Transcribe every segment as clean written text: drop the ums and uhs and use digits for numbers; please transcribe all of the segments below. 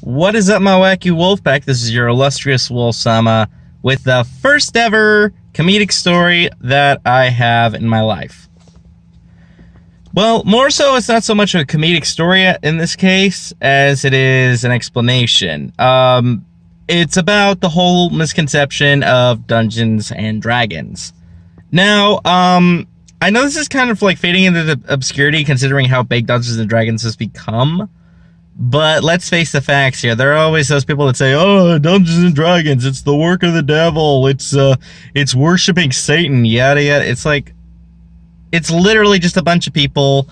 What is up, my wacky wolf pack? This is your illustrious Wolfsama with the first ever comedic story that I have in my life. Well, more so, it's not so much a comedic story in this case as it is an explanation. It's about the whole misconception of Dungeons and Dragons. Now, I know this is kind of like fading into the obscurity considering how big Dungeons and Dragons has become. But let's face the facts here. There are always those people that say, "Oh, Dungeons and Dragons, it's the work of the devil. It's worshiping Satan." Yada yada. It's like, it's literally just a bunch of people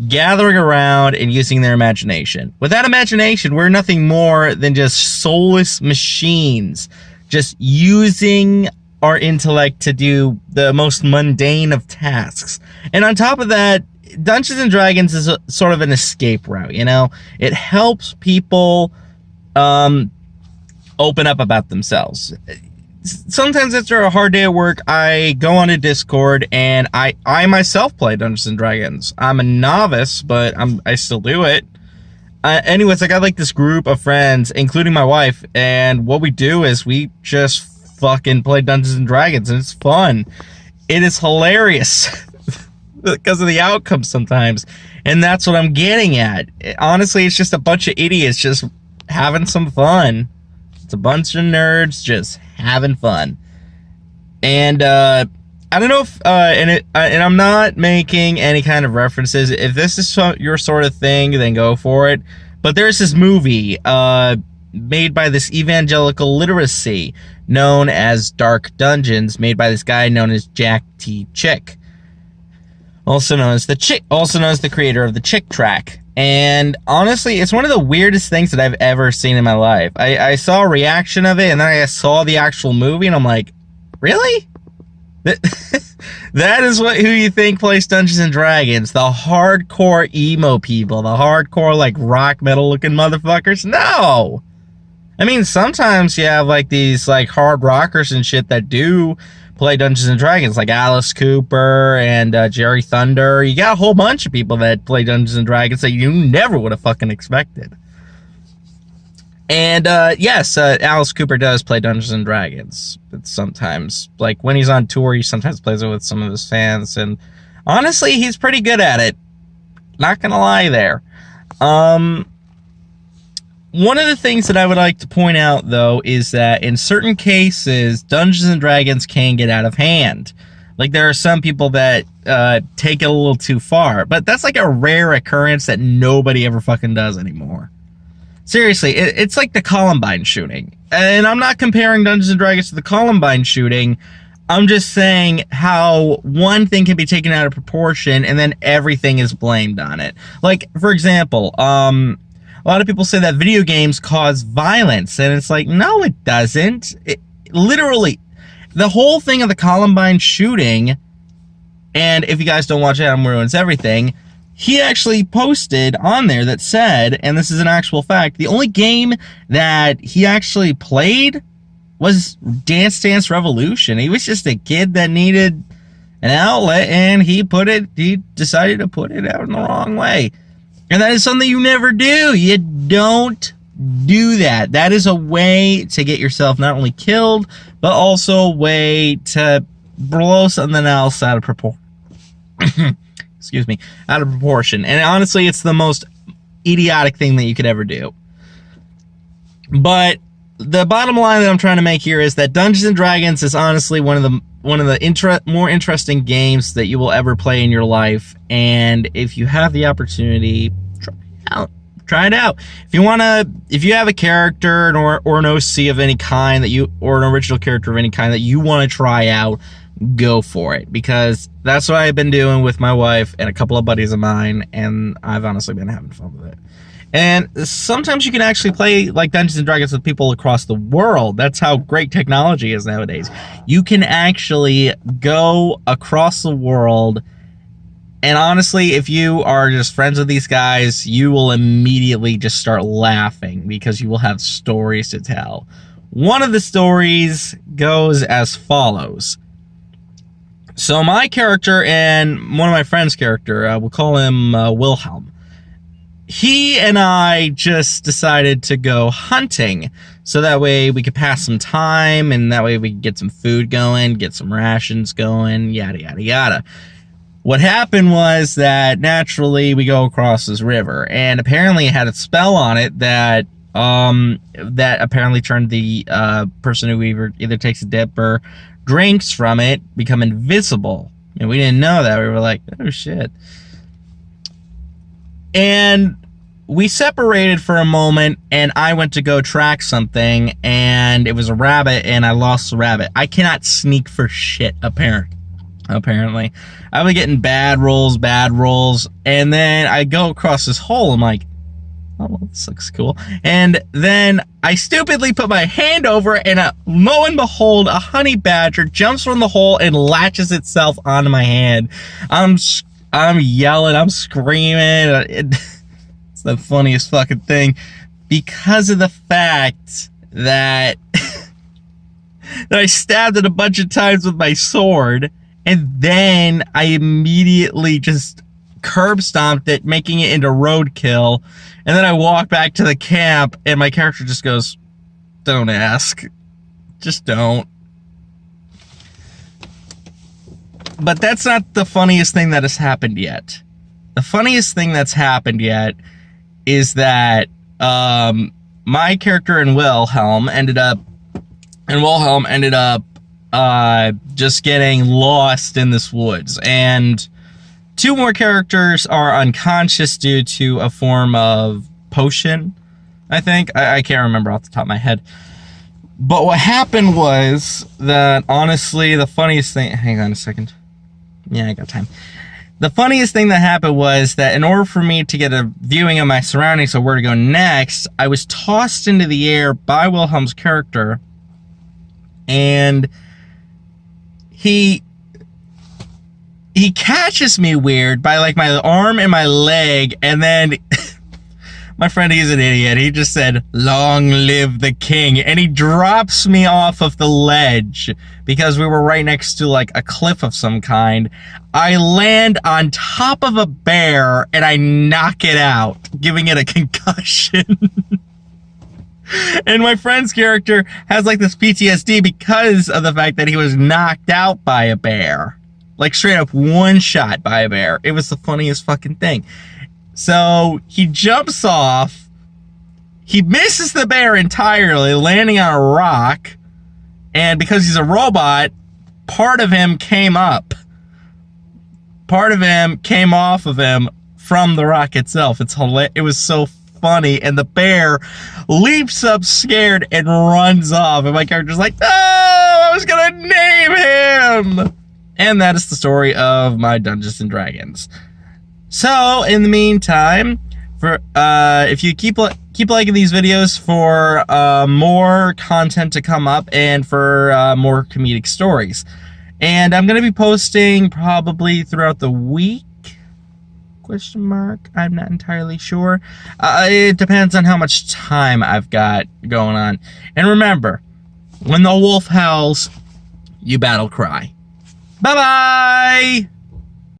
gathering around and using their imagination. Without imagination, we're nothing more than just soulless machines, just using our intellect to do the most mundane of tasks. And on top of that, Dungeons and Dragons is sort of an escape route, you know? It helps people open up about themselves. Sometimes after a hard day at work, I go on a Discord and I myself play Dungeons and Dragons. I'm a novice, but I still do it. Anyways, I got like this group of friends, including my wife, and what we do is we just fucking play Dungeons and Dragons, and it's fun. It is hilarious. Because of the outcome sometimes. And that's what I'm getting at. Honestly, it's just a bunch of idiots just having some fun. It's a bunch of nerds just having fun. And I don't know if and I'm not making any kind of references. If this is your sort of thing, then go for it. But there's this movie made by this evangelical literacy known as Dark Dungeons, made by this guy known as Jack T. Chick. Also known as the creator of the Chick Track. And honestly, it's one of the weirdest things that I've ever seen in my life. I saw a reaction of it, and then I saw the actual movie, and I'm like, really? That is who you think plays Dungeons and Dragons? The hardcore emo people, the hardcore like rock metal looking motherfuckers? No! I mean, sometimes you have like these like hard rockers and shit that do play Dungeons and Dragons, like Alice Cooper and Jerry Thunder. You got a whole bunch of people that play Dungeons and Dragons that you never would have fucking expected. And yes, Alice Cooper does play Dungeons and Dragons. But sometimes, like when he's on tour, he sometimes plays it with some of his fans, and honestly, he's pretty good at it. Not gonna lie there. One of the things that I would like to point out, though, is that in certain cases, Dungeons and Dragons can get out of hand. Like, there are some people that take it a little too far, but that's like a rare occurrence that nobody ever fucking does anymore. Seriously, it's like the Columbine shooting. And I'm not comparing Dungeons and Dragons to the Columbine shooting. I'm just saying how one thing can be taken out of proportion and then everything is blamed on it. Like, for example, a lot of people say that video games cause violence, and it's like, no, it doesn't. Literally, the whole thing of the Columbine shooting, and if you guys don't watch Adam Ruins Everything, he actually posted on there that said, and this is an actual fact, the only game that he actually played was Dance Dance Revolution. He was just a kid that needed an outlet, and he decided to put it out in the wrong way. And that is something you never do. You don't do that. That is a way to get yourself not only killed, but also a way to blow something else out of proportion. Excuse me, out of proportion. And honestly, it's the most idiotic thing that you could ever do. But the bottom line that I'm trying to make here is that Dungeons and Dragons is honestly one of the more interesting games that you will ever play in your life. And if you have the opportunity, try it out. If you have a character or an OC of any kind or an original character of any kind that you want to try out, go for it, because that's what I've been doing with my wife and a couple of buddies of mine, and I've honestly been having fun with it. And sometimes you can actually play like Dungeons and Dragons with people across the world. That's how great technology is nowadays. You can actually go across the world, and honestly, if you are just friends with these guys, you will immediately just start laughing because you will have stories to tell. One of the stories goes as follows. So my character and one of my friend's character, we'll call him Wilhelm. he and I just decided to go hunting. So that way we could pass some time, and that way we could get some food going, get some rations going, yada, yada, yada. What happened was that naturally we go across this river, and apparently it had a spell on it that that apparently turned the person who either takes a dip or drinks from it become invisible. And we didn't know that. We were like, oh shit. And we separated for a moment, and I went to go track something, and it was a rabbit, and I lost the rabbit. I cannot sneak for shit, apparently. I was getting bad rolls, and then I go across this hole. I'm like, oh, well, this looks cool. And then I stupidly put my hand over it, and lo and behold, a honey badger jumps from the hole and latches itself onto my hand. I'm yelling, I'm screaming. It's the funniest fucking thing, because of the fact that that I stabbed it a bunch of times with my sword, and then I immediately just curb stomped it, making it into roadkill. And then I walk back to the camp, and my character just goes, "Don't ask. Just don't." But that's not the funniest thing that has happened yet. The funniest thing that's happened yet is that my character in Wilhelm ended up just getting lost in this woods, and 2 more characters are unconscious due to a form of potion, I think. I can't remember off the top of my head. But what happened was that, honestly, the funniest thing... Hang on a second. Yeah, I got time. The funniest thing that happened was that in order for me to get a viewing of my surroundings of where to go next, I was tossed into the air by Wilhelm's character, and he catches me weird by like my arm and my leg, and then my friend, he's an idiot. He just said, "Long live the king," and he drops me off of the ledge because we were right next to like a cliff of some kind. I land on top of a bear and I knock it out, giving it a concussion. And my friend's character has like this PTSD because of the fact that he was knocked out by a bear. Like straight up one shot by a bear. It was the funniest fucking thing. So he jumps off. He misses the bear entirely, landing on a rock. And because he's a robot, part of him came up. Part of him came off of him from the rock itself. It was so funny. And the bear leaps up scared and runs off. And my character's like, "Oh, I was going to name him." And that is the story of my Dungeons and Dragons. So, in the meantime, for if you keep liking these videos for more content to come up and for more comedic stories. And I'm going to be posting probably throughout the week? Question mark? I'm not entirely sure. It depends on how much time I've got going on. And remember, when the wolf howls, you battle cry. Bye-bye!